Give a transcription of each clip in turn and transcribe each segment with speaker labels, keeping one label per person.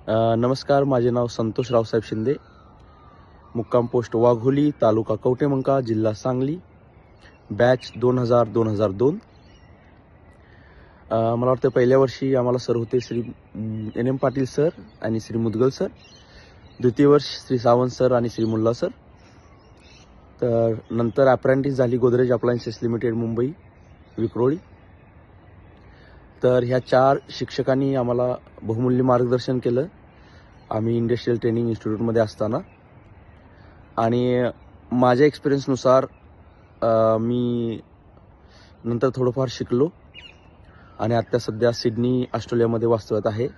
Speaker 1: नमस्कार, माझे नाव संतोष रावसाहेब शिंदे, मुक्काम पोस्ट वाघोली, तालुका कवटेमंका, जिल्हा सांगली, बॅच 2000-2002. मला वाटतं पहिल्या वर्षी आम्हाला सर होते श्री NM पाटील सर आणि श्री मुदगल सर. द्वितीय वर्ष श्री सावंत सर आणि श्री मुल्ला सर. तर नंतर अप्रेंटिस झाली गोदरेज अप्लायन्सेस लिमिटेड मुंबई विक्रोळी. तर ह्या 4 शिक्षकांनी आम्हाला बहुमूल्य मार्गदर्शन केलं आम्ही इंडस्ट्रियल ट्रेनिंग इन्स्टिट्यूटमध्ये असताना. आणि माझ्या एक्सपिरियन्सनुसार मी नंतर थोडंफार शिकलो आणि आता सध्या सिडनी ऑस्ट्रेलियामध्ये वास्तव्यात आहे.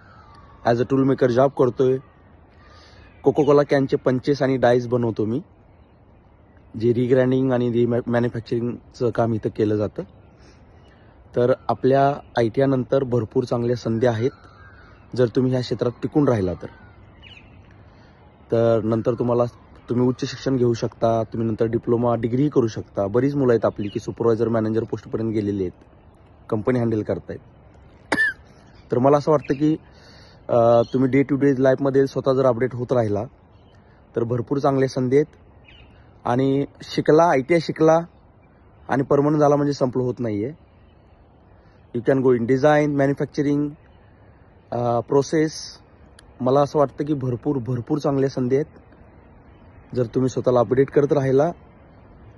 Speaker 1: As a tool maker job करतोय. कोकोकोला कॅनचे पंचेस आणि डाईज बनवतो मी, जे रिग्राइंडिंग आणि रिमॅन्युफॅक्चरिंगचं काम इथं केलं जातं. तर आपल्या ITI नंतर भरपूर चांगल्या संधी आहेत जर तुम्ही ह्या क्षेत्रात टिकून राहिला तर नंतर तुम्ही उच्च शिक्षण घेऊ शकता. तुम्ही नंतर डिप्लोमा डिग्री करू शकता. बरीच मुलं आहेत आपली की सुपरवायझर मॅनेजर पोस्टपर्यंत गेलेली आहेत, कंपनी हँडल करतायत. तर मला असं वाटतं की तुम्ही डे टू डे लाईफमध्ये स्वतः जर अपडेट होत राहिला तर भरपूर चांगल्या संधी आहेत. आणि ITI शिकला आणि परमनंट झाला म्हणजे संपलं होत नाही आहे. You can go in design, manufacturing, process. मला असं वाटतं की भरपूर चांगल्या संधी आहेत जर तुम्ही स्वतःला अपडेट करत राहिला.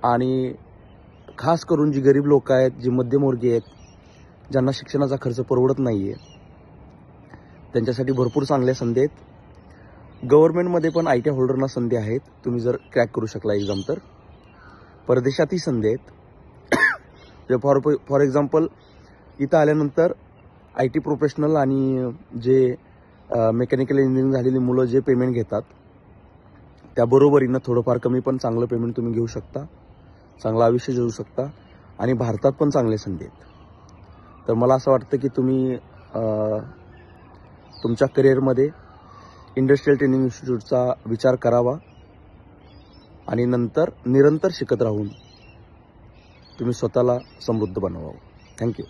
Speaker 1: आणि खास करून जी गरीब लोक आहेत, जी मध्यमवर्गीय आहेत, ज्यांना शिक्षणाचा खर्च परवडत नाही आहे, त्यांच्यासाठी भरपूर चांगल्या संधी आहेत. गव्हर्नमेंटमध्ये पण ITI होल्डरना संधी आहेत. तुम्ही जर क्रॅक करू शकला एक्झाम तर. परदेशातही संधी आहेत. फॉर एक्झाम्पल इथं आल्यानंतर IT प्रोफेशनल आणि जे मेकॅनिकल इंजिनिअरिंग झालेली मुलं जे पेमेंट घेतात त्याबरोबरीनं थोडंफार कमी पण चांगलं पेमेंट तुम्ही घेऊ शकता, चांगलं आयुष्य जगू शकता. आणि भारतात पण चांगल्या संधी आहेत. तर मला असं वाटतं की तुम्ही तुमच्या करिअरमध्ये इंडस्ट्रियल ट्रेनिंग इन्स्टिट्यूटचा विचार करावा आणि नंतर निरंतर शिकत राहून तुम्ही स्वतःला समृद्ध बनवावं. थँक्यू.